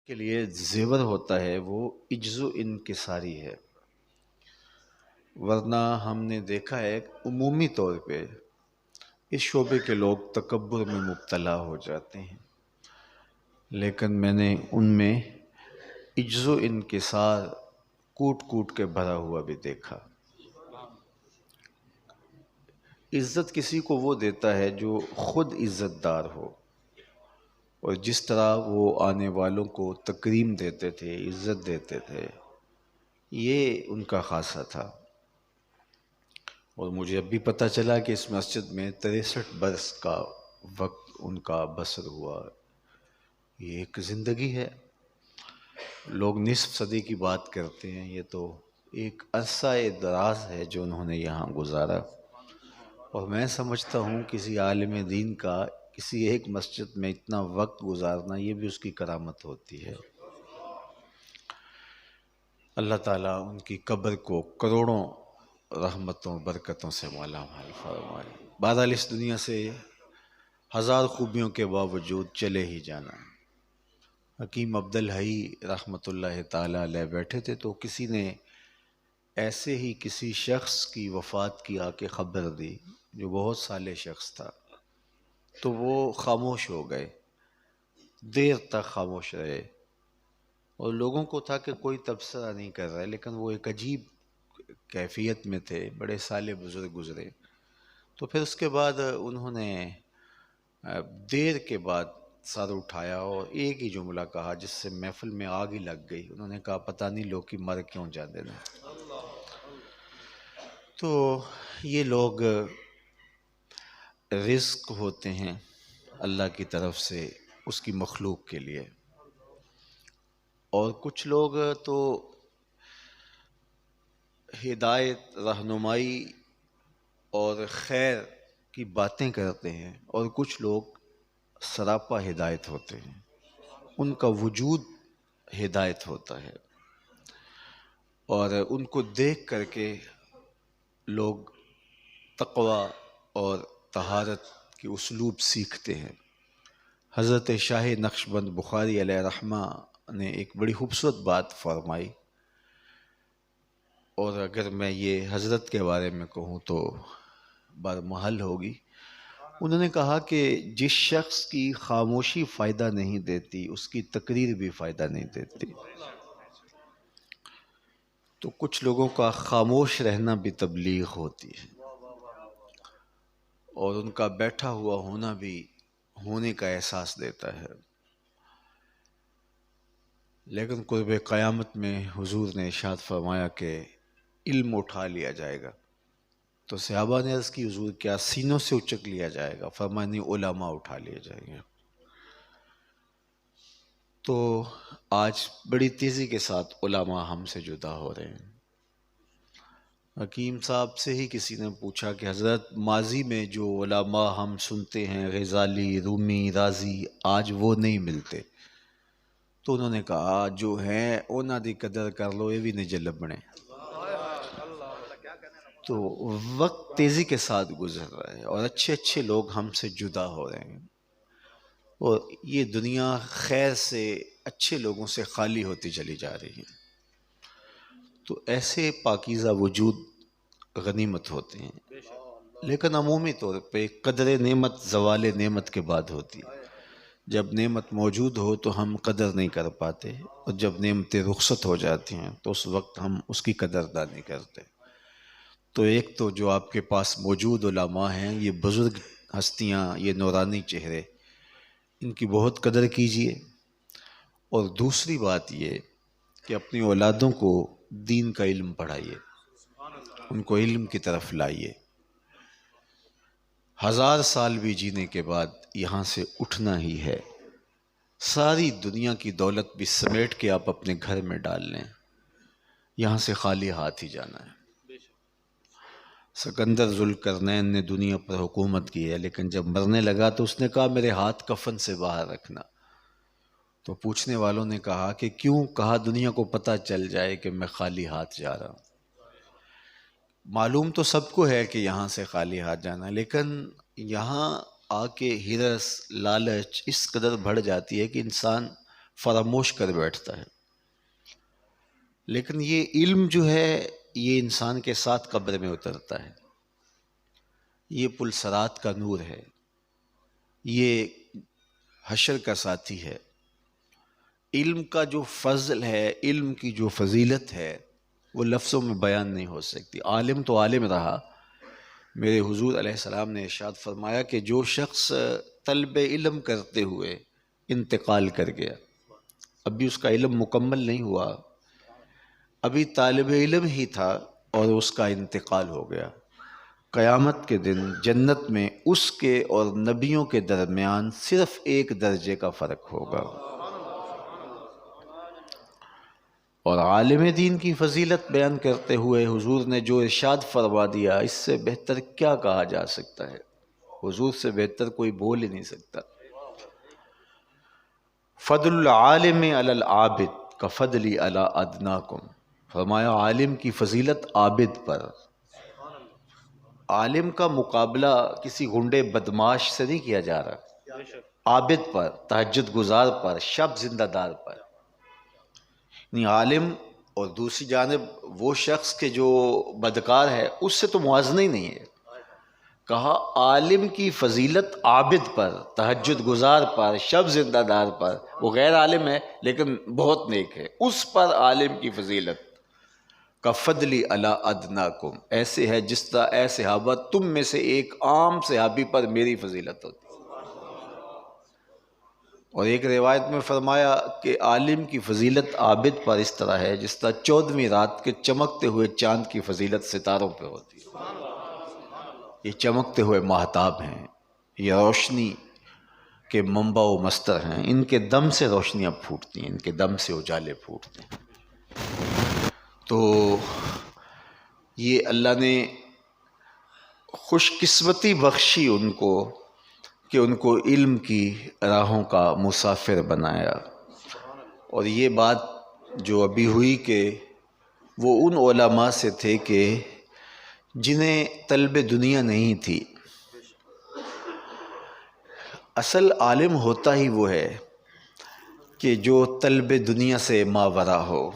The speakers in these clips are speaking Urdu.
کے لیے زیور ہوتا ہے وہ عجز و انکساری ہے، ورنہ ہم نے دیکھا ہے عمومی طور پہ اس شعبے کے لوگ تکبر میں مبتلا ہو جاتے ہیں، لیکن میں نے ان میں عجز و انکسار کوٹ کوٹ کے بھرا ہوا بھی دیکھا۔ عزت کسی کو وہ دیتا ہے جو خود عزت دار ہو، اور جس طرح وہ آنے والوں کو تکریم دیتے تھے، عزت دیتے تھے، یہ ان کا خاصہ تھا۔ اور مجھے اب بھی پتہ چلا کہ اس مسجد میں 63 برس کا وقت ان کا بسر ہوا۔ یہ ایک زندگی ہے، لوگ نصف صدی کی بات کرتے ہیں، یہ تو ایک عرصہ دراز ہے جو انہوں نے یہاں گزارا۔ اور میں سمجھتا ہوں کسی عالم دین کا کسی ایک مسجد میں اتنا وقت گزارنا یہ بھی اس کی کرامت ہوتی ہے۔ اللہ تعالیٰ ان کی قبر کو کروڑوں رحمتوں برکتوں سے مالا مال فرمائے۔ بہرحال اس دنیا سے ہزار خوبیوں کے باوجود چلے ہی جانا ہے۔ حکیم عبدالحی رحمۃ اللہ تعالیٰ علیہ بیٹھے تھے تو کسی نے ایسے ہی کسی شخص کی وفات کی آ کے خبر دی جو بہت صالح شخص تھا، تو وہ خاموش ہو گئے، دیر تک خاموش رہے، اور لوگوں کو تھا کہ کوئی تبصرہ نہیں کر رہا ہے، لیکن وہ ایک عجیب کیفیت میں تھے، بڑے صالح بزرگ گزرے۔ تو پھر اس کے بعد انہوں نے دیر کے بعد سر اٹھایا اور ایک ہی جملہ کہا جس سے محفل میں آگ ہی لگ گئی۔ انہوں نے کہا پتہ نہیں لوگ کی مر کیوں جاندے نا۔ تو یہ لوگ رزق ہوتے ہیں اللہ کی طرف سے اس کی مخلوق کے لیے، اور کچھ لوگ تو ہدایت، رہنمائی اور خیر کی باتیں کرتے ہیں، اور کچھ لوگ سراپا ہدایت ہوتے ہیں، ان کا وجود ہدایت ہوتا ہے، اور ان کو دیکھ کر کے لوگ تقوی اور طہارت کے اسلوب سیکھتے ہیں۔ حضرت شاہ نقشبند بخاری علیہ رحمہ نے ایک بڑی خوبصورت بات فرمائی، اور اگر میں یہ حضرت کے بارے میں کہوں تو برمحل ہوگی۔ انہوں نے کہا کہ جس شخص کی خاموشی فائدہ نہیں دیتی اس کی تقریر بھی فائدہ نہیں دیتی۔ تو کچھ لوگوں کا خاموش رہنا بھی تبلیغ ہوتی ہے، اور ان کا بیٹھا ہوا ہونا بھی ہونے کا احساس دیتا ہے۔ لیکن قرب قیامت میں حضور نے ارشاد فرمایا کہ علم اٹھا لیا جائے گا، تو صحابہ نے عرض کی حضور کیا سینوں سے اچک لیا جائے گا؟ فرمایا نہیں، علماء اٹھا لیے جائیں گے۔ تو آج بڑی تیزی کے ساتھ علماء ہم سے جدا ہو رہے ہیں۔ حکیم صاحب سے ہی کسی نے پوچھا کہ حضرت ماضی میں جو علماء ہم سنتے ہیں، غزالی، رومی، رازی، آج وہ نہیں ملتے، تو انہوں نے کہا جو ہیں انہاں دی قدر کر لو، یہ بھی نہیں جلب بنے۔ تو وقت تیزی کے ساتھ گزر رہا ہے، اور اچھے اچھے لوگ ہم سے جدا ہو رہے ہیں، اور یہ دنیا خیر سے، اچھے لوگوں سے خالی ہوتی چلی جا رہی ہے۔ تو ایسے پاکیزہ وجود غنیمت ہوتے ہیں، لیکن عمومی طور پہ قدر نعمت زوال نعمت کے بعد ہوتی ہے۔ جب نعمت موجود ہو تو ہم قدر نہیں کر پاتے، اور جب نعمتیں رخصت ہو جاتی ہیں تو اس وقت ہم اس کی قدردانی کرتے۔ تو ایک تو جو آپ کے پاس موجود علماء ہیں، یہ بزرگ ہستیاں، یہ نورانی چہرے، ان کی بہت قدر کیجیے، اور دوسری بات یہ کہ اپنی اولادوں کو دین کا علم پڑھائیے، ان کو علم کی طرف لائیے۔ 1000 سال بھی جینے کے بعد یہاں سے اٹھنا ہی ہے، ساری دنیا کی دولت بھی سمیٹ کے آپ اپنے گھر میں ڈال لیں، یہاں سے خالی ہاتھ ہی جانا ہے۔ سکندر ذوالقرنین نے دنیا پر حکومت کی ہے، لیکن جب مرنے لگا تو اس نے کہا میرے ہاتھ کفن سے باہر رکھنا۔ تو پوچھنے والوں نے کہا کہ کیوں؟ کہا دنیا کو پتہ چل جائے کہ میں خالی ہاتھ جا رہا ہوں۔ معلوم تو سب کو ہے کہ یہاں سے خالی ہاتھ جانا ہے، لیکن یہاں آ کے ہرس، لالچ اس قدر بڑھ جاتی ہے کہ انسان فراموش کر بیٹھتا ہے۔ لیکن یہ علم جو ہے یہ انسان کے ساتھ قبر میں اترتا ہے، یہ پلسرات کا نور ہے، یہ حشر کا ساتھی ہے۔ علم کا جو فضل ہے، علم کی جو فضیلت ہے، وہ لفظوں میں بیان نہیں ہو سکتی۔ عالم تو عالم رہا۔ میرے حضور علیہ السلام نے ارشاد فرمایا کہ جو شخص طلب علم کرتے ہوئے انتقال کر گیا، ابھی اس کا علم مکمل نہیں ہوا، ابھی طالب علم ہی تھا اور اس کا انتقال ہو گیا، قیامت کے دن جنت میں اس کے اور نبیوں کے درمیان صرف ایک درجے کا فرق ہوگا۔ اور عالم دین کی فضیلت بیان کرتے ہوئے حضور نے جو ارشاد فرما دیا، اس سے بہتر کیا کہا جا سکتا ہے؟ حضور سے بہتر کوئی بول ہی نہیں سکتا۔ فضل العالم علی العابد کفضلی علی ادناکم، فرمایا عالم کی فضیلت عابد پر۔ عالم کا مقابلہ کسی غنڈے بدماش سے نہیں کیا جا رہا، عابد پر، تہجد گزار پر، شب زندہ دار پر۔ یعنی عالم اور دوسری جانب وہ شخص کے جو بدکار ہے، اس سے تو موازنہ ہی نہیں ہے۔ کہا عالم کی فضیلت عابد پر، تہجد گزار پر، شب زندہ دار پر۔ وہ غیر عالم ہے لیکن بہت نیک ہے، اس پر عالم کی فضیلت کفضلی علی ادناکم، ایسے ہے جس طرح اے صحابہ تم میں سے ایک عام صحابی پر میری فضیلت ہوتی۔ اور ایک روایت میں فرمایا کہ عالم کی فضیلت عابد پر اس طرح ہے جس طرح 14ویں رات کے چمکتے ہوئے چاند کی فضیلت ستاروں پہ ہوتی ہے۔ یہ چمکتے ہوئے ماہتاب ہیں، یہ روشنی کے منبع و مصدر ہیں، ان کے دم سے روشنیاں پھوٹتی ہیں، ان کے دم سے اجالے پھوٹتے ہیں۔ تو یہ اللہ نے خوش قسمتی بخشی ان کو کہ ان کو علم کی راہوں کا مسافر بنایا۔ اور یہ بات جو ابھی ہوئی کہ وہ ان علماء سے تھے کہ جنہیں طلب دنیا نہیں تھی۔ اصل عالم ہوتا ہی وہ ہے کہ جو طلب دنیا سے ماورا ہو،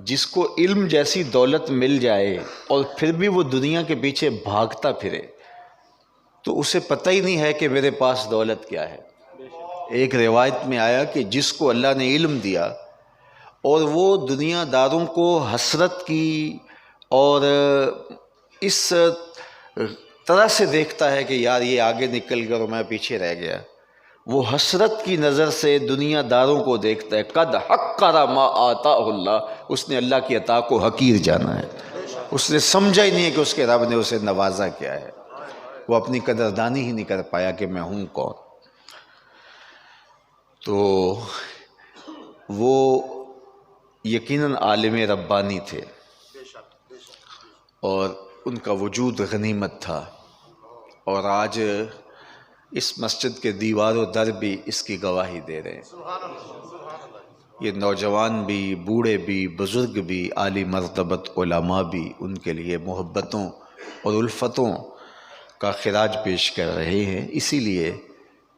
جس کو علم جیسی دولت مل جائے اور پھر بھی وہ دنیا کے پیچھے بھاگتا پھرے تو اسے پتہ ہی نہیں ہے کہ میرے پاس دولت کیا ہے۔ ایک روایت میں آیا کہ جس کو اللہ نے علم دیا اور وہ دنیا داروں کو حسرت کی اور اس طرح سے دیکھتا ہے کہ یار یہ آگے نکل گیا اور میں پیچھے رہ گیا، وہ حسرت کی نظر سے دنیا داروں کو دیکھتا ہے۔ قد حقر ما آتاہ اللہ، اس نے اللہ کی عطا کو حقیر جانا ہے، اس نے سمجھا ہی نہیں ہے کہ اس کے رب نے اسے نوازا کیا ہے، وہ اپنی قدردانی ہی نہیں کر پایا کہ میں ہوں کون۔ تو وہ یقیناً عالم ربانی تھے اور ان کا وجود غنیمت تھا، اور آج اس مسجد کے دیوار و در بھی اس کی گواہی دے رہے ہیں۔ یہ نوجوان بھی، بوڑھے بھی، بزرگ بھی، عالی مرتبت علماء بھی ان کے لیے محبتوں اور الفتوں کا خراج پیش کر رہے ہیں، اسی لیے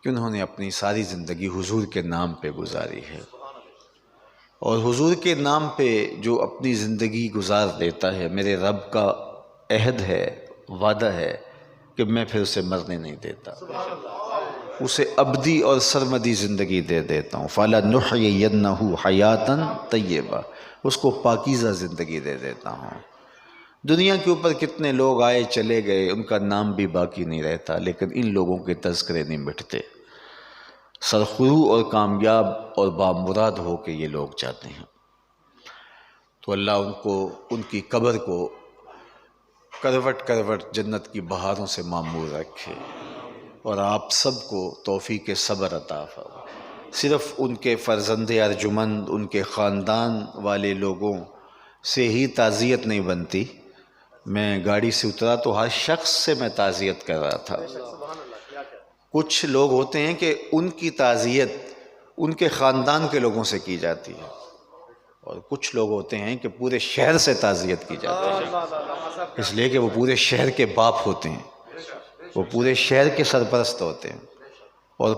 کہ انہوں نے اپنی ساری زندگی حضور کے نام پہ گزاری ہے۔ اور حضور کے نام پہ جو اپنی زندگی گزار دیتا ہے، میرے رب کا عہد ہے، وعدہ ہے کہ میں پھر اسے مرنے نہیں دیتا، اسے ابدی اور سرمدی زندگی دے دیتا ہوں۔ فَلَنُحْيِيَنَّهُ حَيَاتًا طَيِّبَةً، اس کو پاکیزہ زندگی دے دیتا ہوں۔ دنیا کے اوپر کتنے لوگ آئے چلے گئے، ان کا نام بھی باقی نہیں رہتا، لیکن ان لوگوں کے تذکرے نہیں مٹتے۔ سرخرو اور کامیاب اور بامراد ہو کے یہ لوگ جاتے ہیں۔ تو اللہ ان کو، ان کی قبر کو کروٹ کروٹ جنت کی بہاروں سے معمور رکھے، اور آپ سب کو توفیق صبر عطا فرمائے۔ صرف ان کے فرزند ارجمند، ان کے خاندان والے لوگوں سے ہی تعزیت نہیں بنتی۔ میں گاڑی سے اترا تو ہر شخص سے میں تعزیت کر رہا تھا۔ کچھ لوگ ہوتے ہیں کہ ان کی تعزیت ان کے خاندان کے لوگوں سے کی جاتی ہے، اور کچھ لوگ ہوتے ہیں کہ پورے شہر سے تعزیت کی جاتی ہے، اس لیے کہ وہ پورے شہر کے باپ ہوتے ہیں، وہ پورے شہر کے سرپرست ہوتے ہیں۔ اور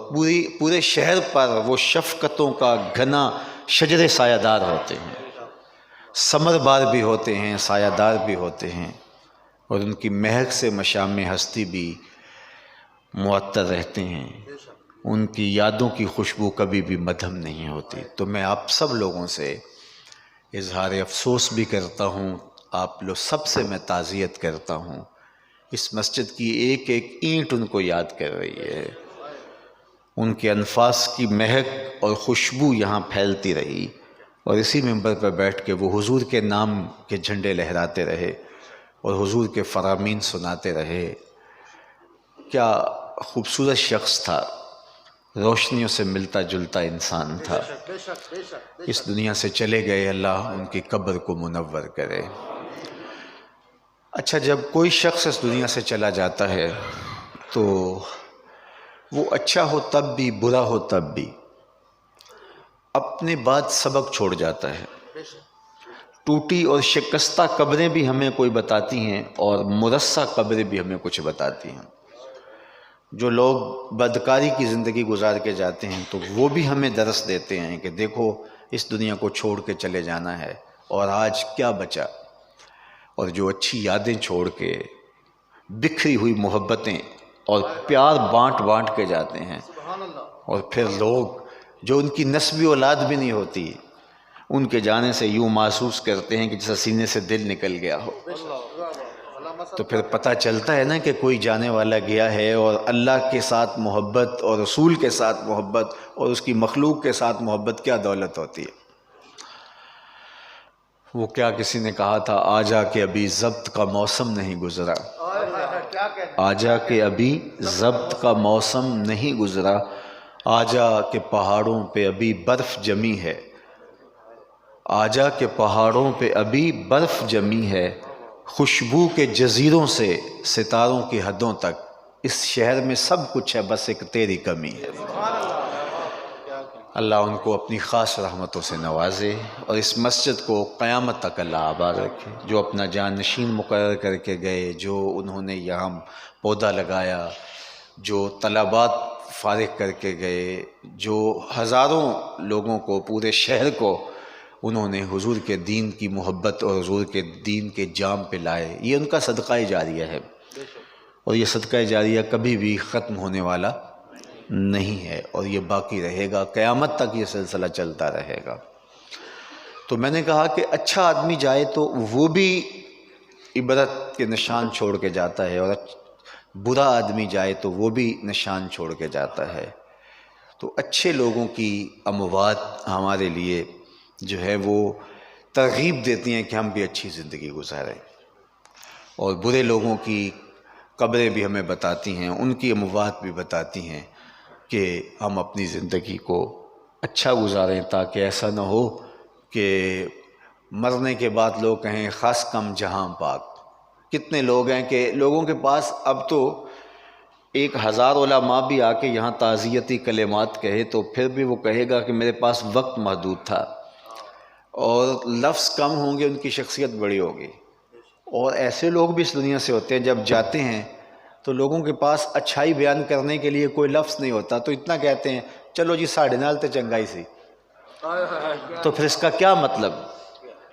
پورے شہر پر وہ شفقتوں کا گھنا شجر سایہ دار ہوتے ہیں، ثمر بار بھی ہوتے ہیں، سایہ دار بھی ہوتے ہیں، اور ان کی مہک سے مشام ہستی بھی معطر رہتے ہیں، ان کی یادوں کی خوشبو کبھی بھی مدھم نہیں ہوتی۔ تو میں آپ سب لوگوں سے اظہار افسوس بھی کرتا ہوں، آپ لوگ سب سے میں تعزیت کرتا ہوں، اس مسجد کی ایک ایک اینٹ ان کو یاد کر رہی ہے، ان کے انفاس کی مہک اور خوشبو یہاں پھیلتی رہی، اور اسی منبر پر بیٹھ کے وہ حضور کے نام کے جھنڈے لہراتے رہے اور حضور کے فرامین سناتے رہے۔ کیا خوبصورت شخص تھا، روشنیوں سے ملتا جلتا انسان تھا، اس دنیا سے چلے گئے، اللہ ان کی قبر کو منور کرے۔ اچھا، جب کوئی شخص اس دنیا سے چلا جاتا ہے تو وہ اچھا ہو تب بھی، برا ہو تب بھی، اپنے بعد سبق چھوڑ جاتا ہے۔ ٹوٹی اور شکستہ قبریں بھی ہمیں کوئی بتاتی ہیں اور مرصع قبریں بھی ہمیں کچھ بتاتی ہیں۔ جو لوگ بدکاری کی زندگی گزار کے جاتے ہیں تو وہ بھی ہمیں درس دیتے ہیں کہ دیکھو اس دنیا کو چھوڑ کے چلے جانا ہے اور آج کیا بچا، اور جو اچھی یادیں چھوڑ کے، بکھری ہوئی محبتیں اور پیار بانٹ بانٹ کے جاتے ہیں، اور پھر لوگ جو ان کی نسبی اولاد بھی نہیں ہوتی، ان کے جانے سے یوں محسوس کرتے ہیں کہ جیسا سینے سے دل نکل گیا ہو۔ تو پھر پتہ چلتا ہے نا کہ کوئی جانے والا گیا ہے، اور اللہ کے ساتھ محبت اور رسول کے ساتھ محبت اور اس کی مخلوق کے ساتھ محبت کیا دولت ہوتی ہے۔ وہ کیا کسی نے کہا تھا، آجا کہ ابھی ضبط کا موسم نہیں گزرا، آجا کہ ابھی ضبط کا موسم نہیں گزرا، آجا کہ پہاڑوں پہ ابھی برف جمی ہے، آجا کہ پہاڑوں پہ ابھی برف جمی ہے، خوشبو کے جزیروں سے ستاروں کی حدوں تک، اس شہر میں سب کچھ ہے، بس ایک تیری کمی ہے۔ اللہ ان کو اپنی خاص رحمتوں سے نوازے اور اس مسجد کو قیامت تک اللہ آباد رکھے۔ جو اپنا جانشین مقرر کر کے گئے، جو انہوں نے یہاں پودا لگایا، جو طلبات فارغ کر کے گئے، جو ہزاروں لوگوں کو، پورے شہر کو انہوں نے حضور کے دین کی محبت اور حضور کے دین کے جام پہ لائے، یہ ان کا صدقہ جاریہ ہے، اور یہ صدقہ جاریہ کبھی بھی ختم ہونے والا نہیں ہے، اور یہ باقی رہے گا، قیامت تک یہ سلسلہ چلتا رہے گا۔ تو میں نے کہا کہ اچھا آدمی جائے تو وہ بھی عبرت کے نشان چھوڑ کے جاتا ہے، اور برا آدمی جائے تو وہ بھی نشان چھوڑ کے جاتا ہے۔ تو اچھے لوگوں کی اموات ہمارے لیے جو ہے وہ ترغیب دیتی ہیں کہ ہم بھی اچھی زندگی گزاریں، اور برے لوگوں کی قبریں بھی ہمیں بتاتی ہیں، ان کی اموات بھی بتاتی ہیں کہ ہم اپنی زندگی کو اچھا گزاریں، تاکہ ایسا نہ ہو کہ مرنے کے بعد لوگ کہیں خاص کم جہاں پاک۔ کتنے لوگ ہیں کہ لوگوں کے پاس اب تو 1000 علماء بھی آ کے یہاں تعزیتی کلمات کہے تو پھر بھی وہ کہے گا کہ میرے پاس وقت محدود تھا، اور لفظ کم ہوں گے، ان کی شخصیت بڑی ہوگی۔ اور ایسے لوگ بھی اس دنیا سے ہوتے ہیں، جب جاتے ہیں تو لوگوں کے پاس اچھائی بیان کرنے کے لیے کوئی لفظ نہیں ہوتا، تو اتنا کہتے ہیں چلو جی ساڑھے نال تے چنگائی سی۔ تو پھر اس کا کیا مطلب؟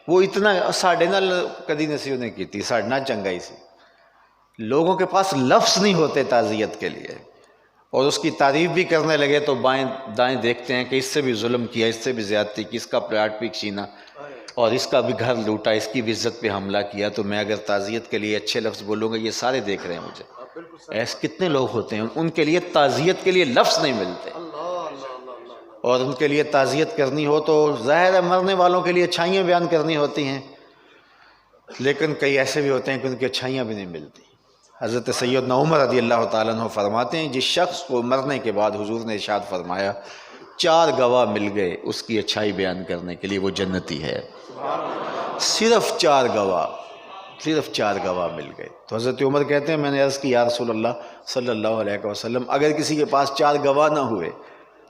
وہ اتنا ساڑھے نال کدی نسی انہیں کی تھی، ساڑھے نال چنگائی سی۔ لوگوں کے پاس لفظ نہیں ہوتے تعزیت کے لیے، اور اس کی تعریف بھی کرنے لگے تو بائیں دائیں دیکھتے ہیں کہ اس سے بھی ظلم کیا، اس سے بھی زیادتی کی، اس کا پلاٹ بھی چھینا، اور اس کا بھی گھر لوٹا، اس کی بھی عزت پہ حملہ کیا۔ تو میں اگر تعزیت کے لیے اچھے لفظ بولوں گا، یہ سارے دیکھ رہے ہیں مجھے، ایسے کتنے لوگ ہوتے ہیں ان کے لیے تعزیت کے لیے لفظ نہیں ملتے، اور ان کے لیے تعزیت کرنی ہو تو ظاہر ہے مرنے والوں کے لیے اچھائیاں بیان کرنی ہوتی ہیں، لیکن کئی ایسے بھی ہوتے ہیں کہ ان کی اچھائیاں بھی نہیں ملتی۔ حضرت سیدنا عمر رضی اللہ تعالیٰ عنہ فرماتے ہیں، جس شخص کو مرنے کے بعد حضور نے ارشاد فرمایا 4 گواہ مل گئے اس کی اچھائی بیان کرنے کے لیے، وہ جنتی ہے۔ صرف 4 گواہ مل گئے۔ تو حضرت عمر کہتے ہیں میں نے عرض کی یا رسول اللہ صلی اللہ علیہ وسلم، اگر کسی کے پاس 4 گواہ نہ ہوئے،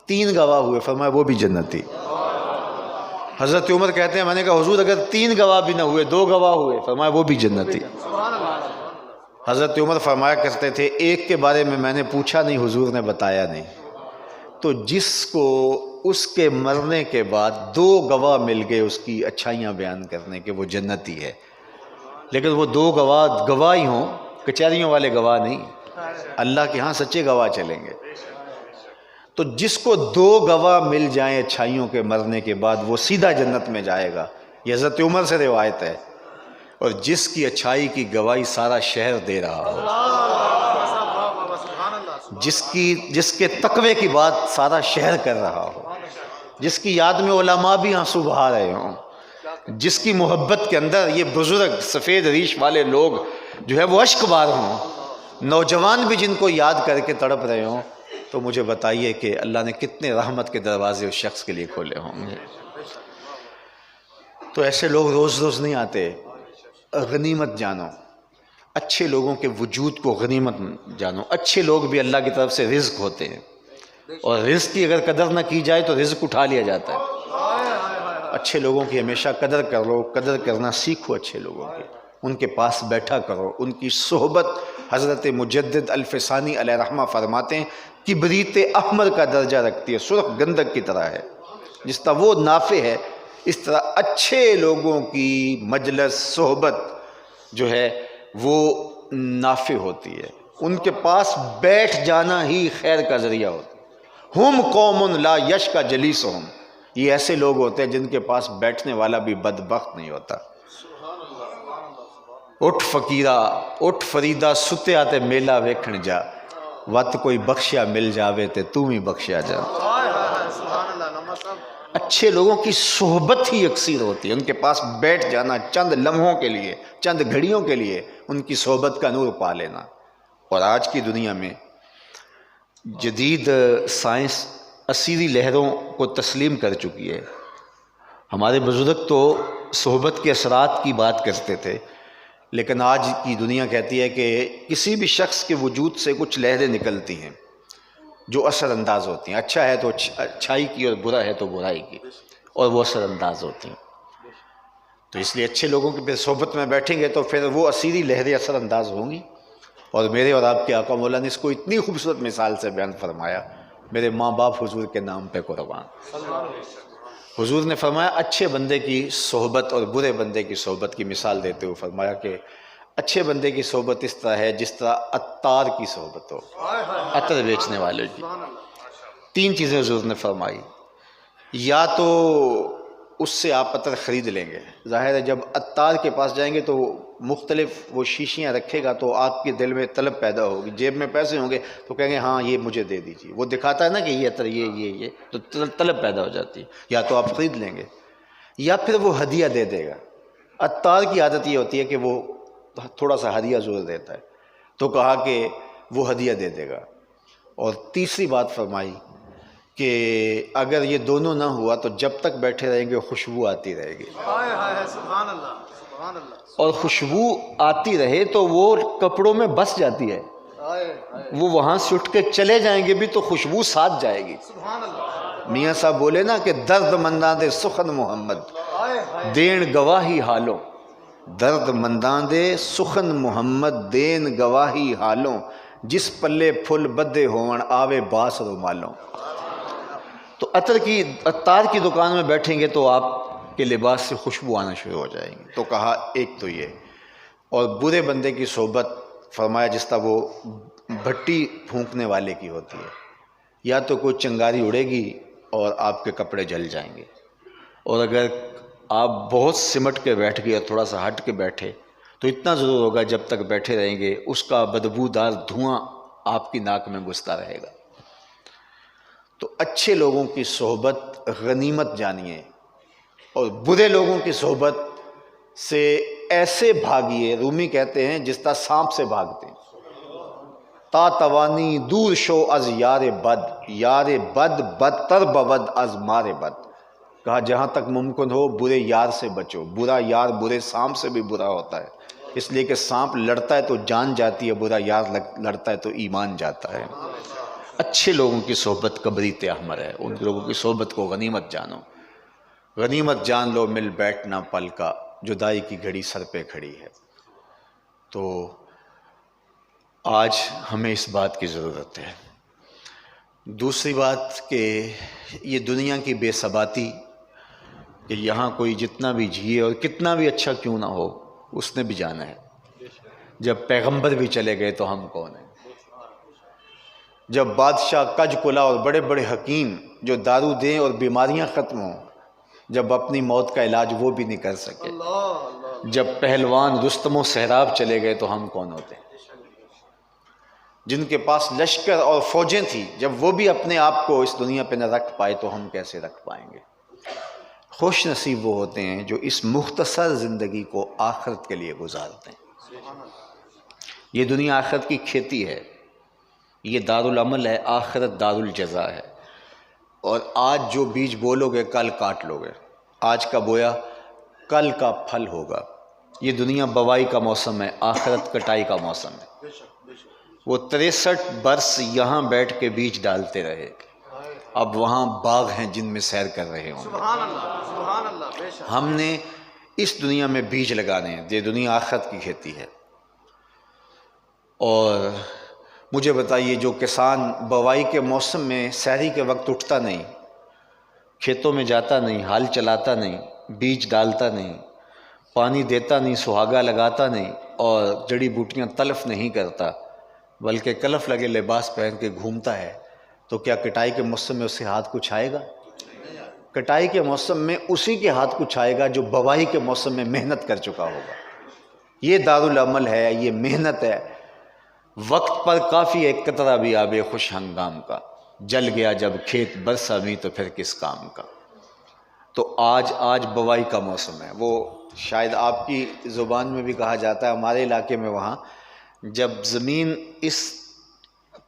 3 گواہ ہوئے، فرمایا وہ بھی جنتی۔ حضرت عمر کہتے ہیں میں نے کہا حضور اگر 3 گواہ بھی نہ ہوئے، 2 گواہ ہوئے، فرمایا وہ بھی جنتی۔ حضرت عمر فرمایا کرتے تھے ایک کے بارے میں نے پوچھا نہیں، حضور نے بتایا نہیں۔ تو جس کو اس کے مرنے کے بعد 2 گواہ مل گئے اس کی اچھائیاں بیان کرنے کے، وہ جنتی ہے، لیکن وہ 2 گواہ ہی ہوں، کچہریوں والے گواہ نہیں، اللہ کے ہاں سچے گواہ چلیں گے۔ تو جس کو 2 گواہ مل جائیں اچھائیوں کے مرنے کے بعد وہ سیدھا جنت میں جائے گا، یہ حضرت عمر سے روایت ہے۔ اور جس کی اچھائی کی گواہی سارا شہر دے رہا ہو، جس کے تقوی کی بات سارا شہر کر رہا ہو، جس کی یاد میں علماء بھی آنسو بہا رہے ہوں، جس کی محبت کے اندر یہ بزرگ سفید ریش والے لوگ جو ہے وہ اشک بار ہوں، نوجوان بھی جن کو یاد کر کے تڑپ رہے ہوں، تو مجھے بتائیے کہ اللہ نے کتنے رحمت کے دروازے اس شخص کے لیے کھولے ہوں گے۔ تو ایسے لوگ روز روز نہیں آتے، غنیمت جانو، اچھے لوگوں کے وجود کو غنیمت جانو۔ اچھے لوگ بھی اللہ کی طرف سے رزق ہوتے ہیں، اور رزق کی اگر قدر نہ کی جائے تو رزق اٹھا لیا جاتا ہے۔ اچھے لوگوں کی ہمیشہ قدر کرو، قدر کرنا سیکھو اچھے لوگوں کی، ان کے پاس بیٹھا کرو، ان کی صحبت۔ حضرت مجدد الفسانی علیہ رحمہ فرماتے ہیں کبریت احمر کا درجہ رکھتی ہے، سرخ گندک کی طرح ہے، جس طرح وہ نافع ہے اس طرح اچھے لوگوں کی مجلس صحبت جو ہے وہ نافع ہوتی ہے، ان کے پاس بیٹھ جانا ہی خیر کا ذریعہ ہوتا ہے۔ ہم قوم لا یشکا جلیسہم، یہ ایسے لوگ ہوتے ہیں جن کے پاس بیٹھنے والا بھی بدبخت نہیں ہوتا۔ اٹھ فقیرہ اٹھ فریدہ ستے آتے میلہ ویکھن جا، وت کوئی بخشیا مل جاوے تے تو ہی بخشیا جا۔ اچھے لوگوں کی صحبت ہی اکثیر ہوتی ہے، ان کے پاس بیٹھ جانا چند لمحوں کے لیے، چند گھڑیوں کے لیے، ان کی صحبت کا نور پا لینا۔ اور آج کی دنیا میں جدید سائنس اسیری لہروں کو تسلیم کر چکی ہے۔ ہمارے بزرگ تو صحبت کے اثرات کی بات کرتے تھے، لیکن آج کی دنیا کہتی ہے کہ کسی بھی شخص کے وجود سے کچھ لہریں نکلتی ہیں جو اثر انداز ہوتی ہیں، اچھا ہے تو اچھائی کی اور برا ہے تو برائی کی، اور وہ اثر انداز ہوتی ہیں۔ تو اس لیے اچھے لوگوں کی صحبت میں بیٹھیں گے تو پھر وہ اسیری لہریں اثر انداز ہوں گی۔ اور میرے اور آپ کے آقا مولا نے اس کو اتنی خوبصورت مثال سے بیان فرمایا، میرے ماں باپ حضور کے نام پہ قربان۔ حضور نے فرمایا اچھے بندے کی صحبت اور برے بندے کی صحبت کی مثال دیتے ہوئے فرمایا کہ اچھے بندے کی صحبت اس طرح ہے جس طرح عطار کی صحبت ہو، عطر بیچنے والے کی۔ 3 چیزیں حضور نے فرمائی، یا تو اس سے آپ عطر خرید لیں گے، ظاہر ہے جب عطار کے پاس جائیں گے تو مختلف وہ شیشیاں رکھے گا تو آپ کے دل میں طلب پیدا ہوگی، جیب میں پیسے ہوں گے تو کہیں گے ہاں یہ مجھے دے دیجیے، وہ دکھاتا ہے نا کہ یہ عطر یہ تو طلب پیدا ہو جاتی ہے، یا تو آپ خرید لیں گے یا پھر وہ ہدیہ دے دے گا۔ عطار کی عادت یہ ہوتی ہے کہ وہ تھوڑا سا ہدیہ ضرور دیتا ہے، تو کہا کہ وہ ہدیہ دے دے گا۔ اور تیسری بات فرمائی کہ اگر یہ دونوں نہ ہوا تو جب تک بیٹھے رہیں گے خوشبو آتی رہے گی، اور خوشبو آتی رہے تو وہ کپڑوں میں بس جاتی ہے، وہ وہاں سے اٹھ کے چلے جائیں گے بھی تو خوشبو ساتھ جائے گی۔ میاں صاحب بولے نا کہ درد منداں دے سخن محمد دین گواہی حالوں، درد منداں دے سخن محمد دین گواہی حالوں، جس پلے پھل بدے ہون آوے باس رومالوں۔ تو عطار کی دکان میں بیٹھیں گے تو آپ کے لباس سے خوشبو آنا شروع ہو جائیں گی، تو کہا ایک تو یہ۔ اور برے بندے کی صحبت فرمایا جس طرح وہ بھٹی پھونکنے والے کی ہوتی ہے، یا تو کوئی چنگاری اڑے گی اور آپ کے کپڑے جل جائیں گے، اور اگر آپ بہت سمٹ کے بیٹھ گئے اور تھوڑا سا ہٹ کے بیٹھے تو اتنا ضرور ہوگا جب تک بیٹھے رہیں گے اس کا بدبودار دھواں آپ کی ناک میں گھستا رہے گا۔ تو اچھے لوگوں کی صحبت غنیمت جانیے، اور برے لوگوں کی صحبت سے ایسے بھاگیے، رومی کہتے ہیں جس طرح سانپ سے بھاگتے ہیں، تا توانی دور شو از یار بد بدتر بود از مار بد۔ کہا جہاں تک ممکن ہو برے یار سے بچو، برا یار برے سانپ سے بھی برا ہوتا ہے، اس لیے کہ سانپ لڑتا ہے تو جان جاتی ہے، برا یار لڑتا ہے تو ایمان جاتا ہے۔ اچھے لوگوں کی صحبت کبریت احمر ہے، ان لوگوں کی صحبت کو غنیمت جانو، غنیمت جان لو مل بیٹھنا پل کا، جدائی کی گھڑی سر پہ کھڑی ہے۔ تو آج ہمیں اس بات کی ضرورت ہے دوسری بات کہ یہ دنیا کی بے ثباتی کہ یہاں کوئی جتنا بھی جیے اور کتنا بھی اچھا کیوں نہ ہو اس نے بھی جانا ہے. جب پیغمبر بھی چلے گئے تو ہم کون ہیں؟ جب بادشاہ کج کلا اور بڑے بڑے حکیم جو دارو دیں اور بیماریاں ختم ہوں، جب اپنی موت کا علاج وہ بھی نہیں کر سکے، جب پہلوان رستم و سہراب چلے گئے تو ہم کون ہوتے ہیں؟ جن کے پاس لشکر اور فوجیں تھیں، جب وہ بھی اپنے آپ کو اس دنیا پہ نہ رکھ پائے تو ہم کیسے رکھ پائیں گے؟ خوش نصیب وہ ہوتے ہیں جو اس مختصر زندگی کو آخرت کے لیے گزارتے ہیں. یہ دنیا آخرت کی کھیتی ہے، یہ دارالعمل ہے، آخرت دارالجزا ہے. اور آج جو بیج بولو گے کل کاٹ لو گے، آج کا بویا کل کا پھل ہوگا. یہ دنیا بوائی کا موسم ہے، آخرت کٹائی کا موسم ہے. وہ 63 برس یہاں بیٹھ کے بیج ڈالتے رہے، اب وہاں باغ ہیں جن میں سیر کر رہے ہوں. سبحان اللہ، سبحان اللہ، بے شک. ہم نے اس دنیا میں بیج لگانے ہیں، یہ دنیا آخرت کی کھیتی ہے. اور مجھے بتائیے جو کسان بوائی کے موسم میں سحری کے وقت اٹھتا نہیں، کھیتوں میں جاتا نہیں، ہل چلاتا نہیں، بیج ڈالتا نہیں، پانی دیتا نہیں، سہاگا لگاتا نہیں، اور جڑی بوٹیاں تلف نہیں کرتا بلکہ کلف لگے لباس پہن کے گھومتا ہے، تو کیا کٹائی کے موسم میں اس کے ہاتھ کچھ آئے گا؟ کٹائی کے موسم میں اسی کے ہاتھ کچھ آئے گا جو بوائی کے موسم میں محنت کر چکا ہوگا. یہ دارالعمل ہے، یہ محنت ہے. وقت پر کافی ایک قطرہ بھی آبے خوش ہنگام کا، جل گیا جب کھیت برسا بھی تو پھر کس کام کا. تو آج بوائی کا موسم ہے. وہ شاید آپ کی زبان میں بھی کہا جاتا ہے، ہمارے علاقے میں وہاں جب زمین اس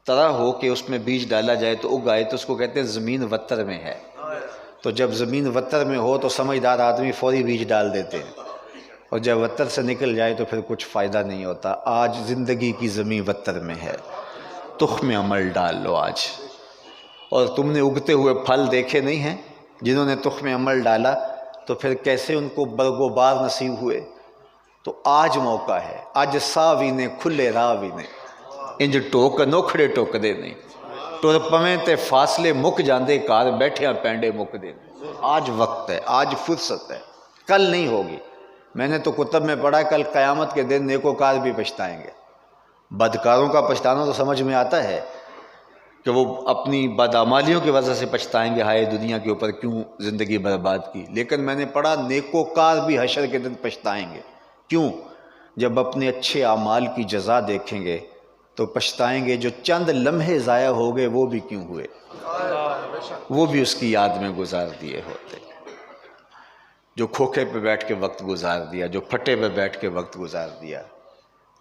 طرح ہو کہ اس میں بیج ڈالا جائے تو اگ آئے تو اس کو کہتے ہیں زمین وتر میں ہے. تو جب زمین وتر میں ہو تو سمجھدار آدمی فوری بیج ڈال دیتے ہیں، اور جب وتر سے نکل جائے تو پھر کچھ فائدہ نہیں ہوتا. آج زندگی کی زمین وتر میں ہے، تخم عمل ڈال لو آج. اور تم نے اگتے ہوئے پھل دیکھے نہیں ہیں؟ جنہوں نے تخم عمل ڈالا تو پھر کیسے ان کو برگ و بار نصیب ہوئے. تو آج موقع ہے، اج ساوی نے کھلے راوی نے انج ٹوک نوکھڑے ٹوکدے نہیں، ٹر پویں تے فاصلے مک جاندے کار بیٹھیاں پینڈے مکدے. آج وقت ہے، آج فرصت ہے، کل نہیں ہوگی. میں نے تو کتب میں پڑھا کل قیامت کے دن نیکوکار بھی پچھتائیں گے. بدکاروں کا پچھتانا تو سمجھ میں آتا ہے کہ وہ اپنی بدعمالیوں کی وجہ سے پچھتائیں گے، ہائے دنیا کے اوپر کیوں زندگی برباد کی. لیکن میں نے پڑھا نیکوکار بھی حشر کے دن پچھتائیں گے. کیوں؟ جب اپنے اچھے اعمال کی جزا دیکھیں گے تو پچھتائیں گے جو چند لمحے ضائع ہو گئے وہ بھی کیوں ہوئے، وہ بھی اس کی یاد میں گزار دیے ہوتے. جو کھوکھے پہ بیٹھ کے وقت گزار دیا، جو پھٹے پہ بیٹھ کے وقت گزار دیا،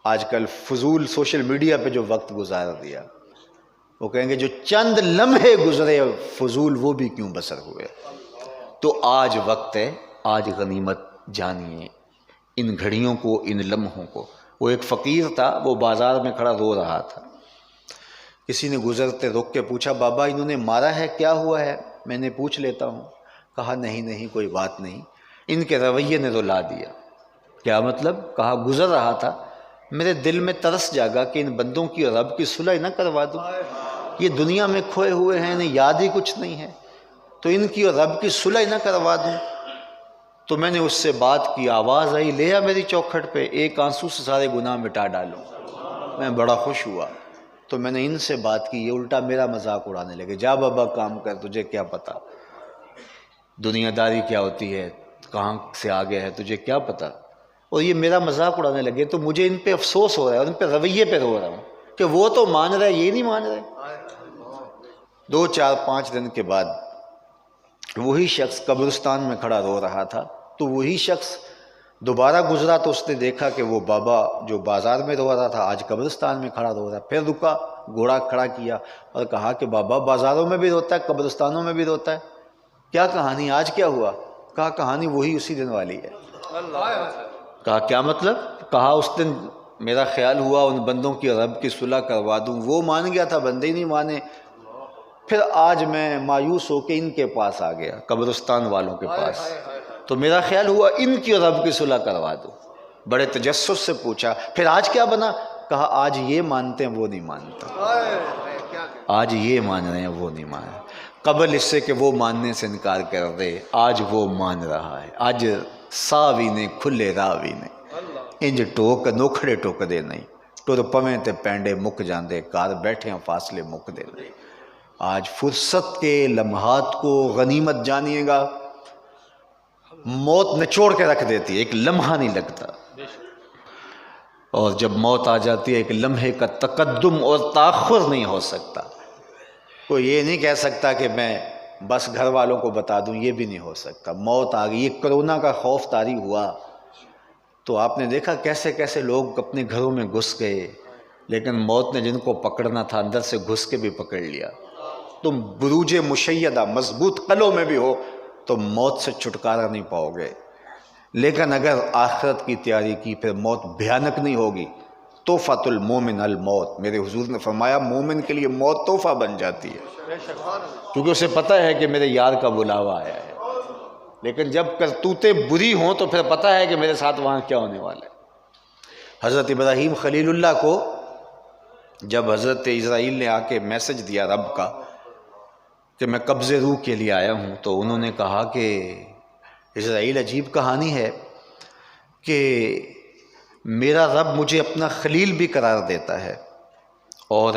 آج کل فضول سوشل میڈیا پہ جو وقت گزار دیا، وہ کہیں گے جو چند لمحے گزرے فضول وہ بھی کیوں بسر ہوئے. تو آج وقت ہے، آج غنیمت جانیے ان گھڑیوں کو، ان لمحوں کو. وہ ایک فقیر تھا، وہ بازار میں کھڑا رو رہا تھا. کسی نے گزرتے روک کے پوچھا بابا انہوں نے مارا ہے، کیا ہوا ہے؟ میں نے پوچھ لیتا ہوں. کہا نہیں کوئی بات نہیں، ان کے رویے نے رلا دیا. کیا مطلب؟ کہا گزر رہا تھا، میرے دل میں ترس جاگا کہ ان بندوں کی رب کی صلح نہ کروا دوں. یہ دنیا میں کھوئے ہوئے ہیں، انہیں یاد ہی کچھ نہیں ہے، تو ان کی اور رب کی صلح نہ کروا دوں. تو میں نے اس سے بات کی، آواز آئی لے آ میری چوکھٹ پہ، ایک آنسو سے سارے گناہ مٹا ڈالوں. میں بڑا خوش ہوا. تو میں نے ان سے بات کی، یہ الٹا میرا مذاق اڑانے لگے. جا بابا کام کر، تجھے کیا پتا دنیا داری کیا ہوتی ہے، کہاں سے آگے ہے، تجھے کیا پتا. اور یہ میرا مذاق اڑانے لگے. تو مجھے ان پہ افسوس ہو رہا ہے اور ان پہ رویے پہ رو رہا ہوں کہ وہ تو مان رہے، یہ نہیں مان رہے. 2 4 5 دن کے بعد وہی شخص قبرستان میں کھڑا رو رہا تھا. تو وہی شخص دوبارہ گزرا تو اس نے دیکھا کہ وہ بابا جو بازار میں رو رہا تھا آج قبرستان میں کھڑا رو رہا. پھر رکا، گھوڑا کھڑا کیا اور کہا کہ بابا بازاروں میں بھی روتا ہے، قبرستانوں میں بھی روتا ہے، کیا کہانی، آج کیا ہوا؟ کہا کہانی وہی اسی دن والی ہے. کہا کیا مطلب؟ کہا اس دن میرا خیال ہوا ان بندوں کی رب کی صلح کروا دوں، وہ مان گیا تھا، بندے ہی نہیں مانے. پھر آج میں مایوس ہو کے ان کے پاس آ گیا، قبرستان والوں کے پاس. تو میرا خیال ہوا ان کی رب کی صلح کروا دوں. بڑے تجسس سے پوچھا پھر آج کیا بنا؟ کہا آج یہ مانتے ہیں وہ نہیں مانتا. آج یہ مان رہے ہیں، وہ نہیں مان رہے۔ قبل اس سے کہ وہ ماننے سے انکار کر دے، آج وہ مان رہا ہے۔ آج ساوی نے کھلے راوی نے انج ٹوک نوکھڑے ٹوک دے نہیں، ٹر پویں تے پینڈے مک جاندے، کار بیٹھے ہیں فاصلے مک دے نہیں۔ آج فرصت کے لمحات کو غنیمت جانیے گا، موت نچوڑ کے رکھ دیتی ہے، ایک لمحہ نہیں لگتا، اور جب موت آ جاتی ہے ایک لمحے کا تقدم اور تاخر نہیں ہو سکتا۔ کوئی یہ نہیں کہہ سکتا کہ میں بس گھر والوں کو بتا دوں، یہ بھی نہیں ہو سکتا۔ موت آ گئی۔ یہ کرونا کا خوف طاری ہوا تو آپ نے دیکھا کیسے کیسے لوگ اپنے گھروں میں گھس گئے، لیکن موت نے جن کو پکڑنا تھا اندر سے گھس کے بھی پکڑ لیا۔ تم بروج مشیدہ مضبوط قلعوں میں بھی ہو تو موت سے چھٹکارا نہیں پاؤ گے، لیکن اگر آخرت کی تیاری کی پھر موت بھیانک نہیں ہوگی۔ تحفۃ المومن الموت، میرے حضور نے فرمایا مومن کے لیے موت تحفہ بن جاتی ہے، کیونکہ اسے پتہ ہے کہ میرے یار کا بلاوا آیا ہے۔ لیکن جب کرتوتیں بری ہوں تو پھر پتہ ہے کہ میرے ساتھ وہاں کیا ہونے والا ہے۔ حضرت ابراہیم خلیل اللہ کو جب حضرت اسرائیل نے آ کے میسج دیا رب کا کہ میں قبض روح کے لیے آیا ہوں، تو انہوں نے کہا کہ اسرائیل عجیب کہانی ہے کہ میرا رب مجھے اپنا خلیل بھی قرار دیتا ہے، اور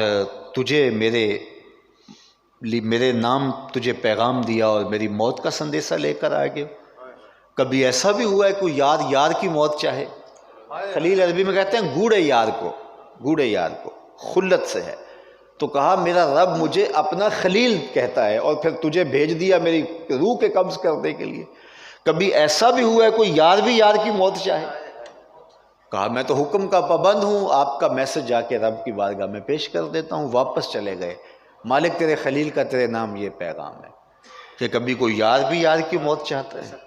تجھے میرے نام تجھے پیغام دیا اور میری موت کا سندیسہ لے کر آ گئے۔ کبھی ایسا بھی ہوا ہے کوئی یار کی موت چاہے؟ خلیل عربی میں کہتے ہیں گوڑے یار کو خلت سے ہے، تو کہا میرا رب مجھے اپنا خلیل کہتا ہے اور پھر تجھے بھیج دیا میری روح کے قبض کرنے کے لیے۔ کبھی ایسا بھی ہوا ہے کوئی یار کی موت چاہے؟ کہا میں تو حکم کا پابند ہوں، آپ کا میسج جا کے رب کی بارگاہ میں پیش کر دیتا ہوں۔ واپس چلے گئے، مالک تیرے خلیل کا تیرے نام یہ پیغام ہے کہ کبھی کوئی یار کی موت چاہتا ہے،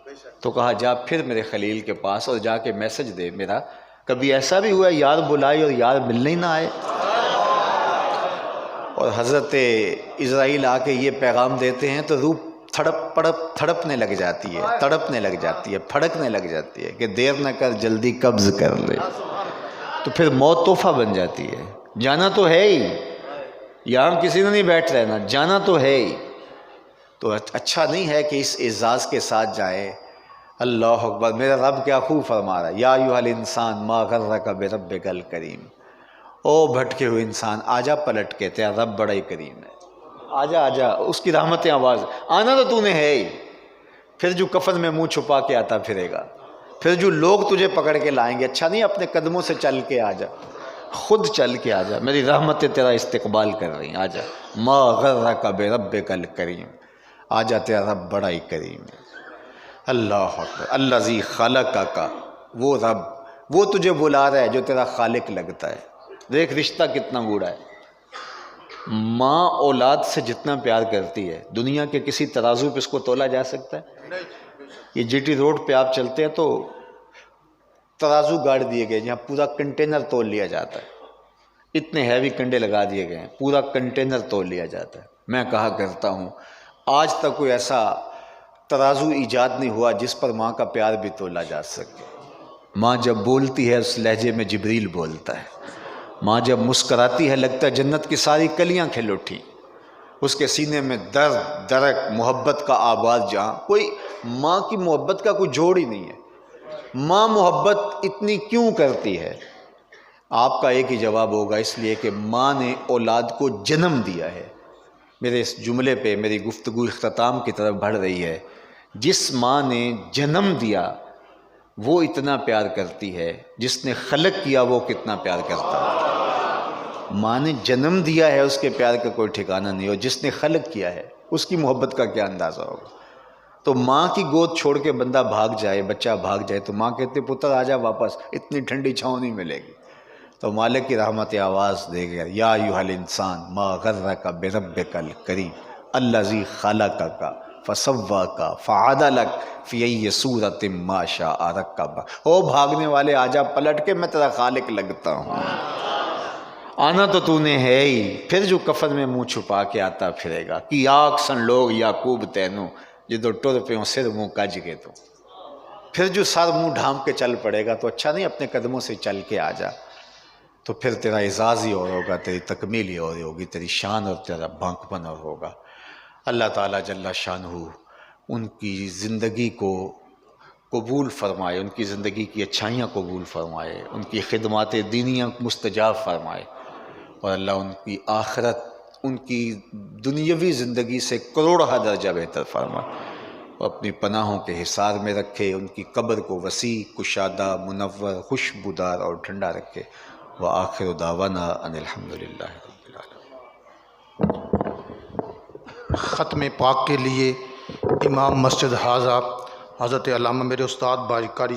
تو کہا جا پھر میرے خلیل کے پاس اور جا کے میسج دے میرا۔ کبھی ایسا بھی ہوا ہے یار بلائی اور یار ملنے ہی نہ آئے؟ اور حضرت اسرائیل آ کے یہ پیغام دیتے ہیں تو روح تھڑپنے لگ جاتی ہے، تڑپنے لگ جاتی ہے، پھڑکنے لگ جاتی ہے کہ دیر نہ کر جلدی قبض کر لے۔ تو پھر موت تحفہ بن جاتی ہے۔ جانا تو ہے ہی، یہاں کسی نے نہیں بیٹھ رہنا، جانا تو ہے ہی۔ تو اچھا نہیں ہے کہ اس اعزاز کے ساتھ جائے۔ اللہ اکبر، میرا رب کیا خوب فرما رہا ہے، یا ایھا الانسان ما غرک بربک الکریم۔ او بھٹکے ہوئے انسان، آجا پلٹ کے، تیرا رب بڑا ہی کریم ہے، آجا، اس کی رحمتیں آواز، آنا تو نے ہے ہی۔ پھر جو کفن میں منہ چھپا کے آتا پھرے گا، پھر جو لوگ تجھے پکڑ کے لائیں گے، اچھا نہیں اپنے قدموں سے چل کے آجا، خود چل کے آجا، میری رحمتیں تیرا استقبال کر رہی ہیں، آجا۔ ما غرک بربک الکریم، آجا تیرا رب بڑا ہی کریم ہے۔ اللہ اکبر، الذی خلقک، وہ رب، وہ تجھے بلا رہا ہے جو تیرا خالق لگتا ہے۔ دیکھ رشتہ کتنا گوڑا ہے۔ ماں اولاد سے جتنا پیار کرتی ہے، دنیا کے کسی ترازو پہ اس کو تولا جا سکتا ہے؟ یہ جی ٹی روڈ پہ آپ چلتے ہیں تو ترازو گاڑ دیے گئے جہاں پورا کنٹینر تول لیا جاتا ہے، اتنے ہیوی کنڈے لگا دیے گئے ہیں، پورا کنٹینر تول لیا جاتا ہے۔ میں کہا کرتا ہوں آج تک کوئی ایسا ترازو ایجاد نہیں ہوا جس پر ماں کا پیار بھی تولا جا سکے۔ ماں جب بولتی ہے اس لہجے میں جبریل بولتا ہے، ماں جب مسکراتی ہے لگتا ہے جنت کی ساری کلیاں کھل اٹھی، اس کے سینے میں درد درک محبت کا آواز، جہاں کوئی ماں کی محبت کا کوئی جوڑ ہی نہیں ہے۔ ماں محبت اتنی کیوں کرتی ہے؟ آپ کا ایک ہی جواب ہوگا، اس لیے کہ ماں نے اولاد کو جنم دیا ہے۔ میرے اس جملے پہ میری گفتگو اختتام کی طرف بڑھ رہی ہے۔ جس ماں نے جنم دیا وہ اتنا پیار کرتی ہے، جس نے خلق کیا وہ کتنا پیار کرتا ہے۔ ماں نے جنم دیا ہے، اس کے پیار کا کوئی ٹھکانہ نہیں ہو، جس نے خلق کیا ہے اس کی محبت کا کیا اندازہ ہوگا۔ تو ماں کی گود چھوڑ کے بندہ بھاگ جائے، بچہ بھاگ جائے تو ماں کہتے پتر آجا واپس، اتنی ٹھنڈی چھاؤں نہیں ملے گی۔ تو مالک کی رحمت آواز دے گیا، یا ایھا الانسان ما غرک بربک الکریم الذی خلقک فسواک فعدلک فی ای صورۃ ما شاء رکبک۔ او بھاگنے والے آجا پلٹ کے، میں تیرا خالق لگتا ہوں، آنا تو نے ہے ہی۔ پھر جو کفن میں منہ چھپا کے آتا پھرے گا، کی آگ سن لوگ یعقوب تینوں، جدو ٹر پیوں سر منہ کج کے تو، پھر جو سر منہ ڈھانپ کے چل پڑے گا تو اچھا نہیں اپنے قدموں سے چل کے آجا۔ تو پھر تیرا اعزاز ہی اور ہوگا، تیری تکمیل ہی اور ہوگی، تیری شان اور تیرا بانکپن اور ہوگا۔ اللہ تعالیٰ جل شانہ ان کی زندگی کو قبول فرمائے، ان کی زندگی کی اچھائیاں قبول فرمائے، ان کی خدمات دینیاں مستجاب فرمائے، اور اللہ ان کی آخرت، ان کی دنیاوی زندگی سے کروڑہ درجہ بہتر فرمائے، اور اپنی پناہوں کے حصار میں رکھے، ان کی قبر کو وسیع، کشادہ، منور، خوشبودار اور ٹھنڈا رکھے۔ وآخر دعوانا ان الحمدللہ رب العالمین۔ ختم پاک کے لیے امام مسجد حاضہ حضرت علامہ میرے استاد باقاری